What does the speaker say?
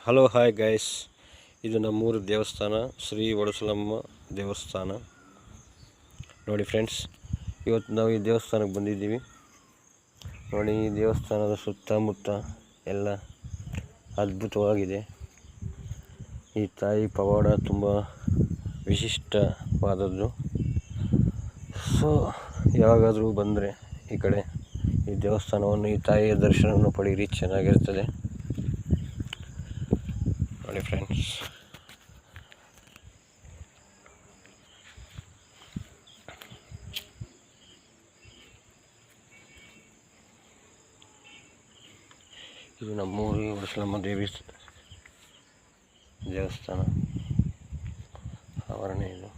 Hello hi guys, ಇದು ನಮ್ಮೂರು ದೇವಸ್ಥಾನ ಶ್ರೀ ಒಡಸಲಮ್ಮ ದೇವಸ್ಥಾನ. ನೋಡಿ ಫ್ರೆಂಡ್ಸ್, ಇವತ್ತು ನಾವು ಈ ದೇವಸ್ಥಾನಕ್ಕೆ ಬಂದಿದ್ದೀವಿ. ನೋಡಿ, ಈ ದೇವಸ್ಥಾನದ ಸುತ್ತಮುತ್ತ ಎಲ್ಲ ಅದ್ಭುತವಾಗಿದೆ. ಈ ತಾಯಿ ಪವಾಡ ತುಂಬ ವಿಶಿಷ್ಟವಾದದ್ದು. ಸೊ ಯಾವಾಗಾದರೂ ಬಂದರೆ ಈ ಕಡೆ ಈ ದೇವಸ್ಥಾನವನ್ನು, ಈ ತಾಯಿಯ ದರ್ಶನವನ್ನು ಪಡೀರಿ, ಚೆನ್ನಾಗಿರ್ತದೆ. ನೋಡಿ ಫ್ರೆಂಡ್ಸ್, ಇದು ನಮ್ಮೂರಿ ಒಡಸಲಮ್ಮ ದೇವಿ ದೇವಸ್ಥಾನ ಆವರಣ ಇದು.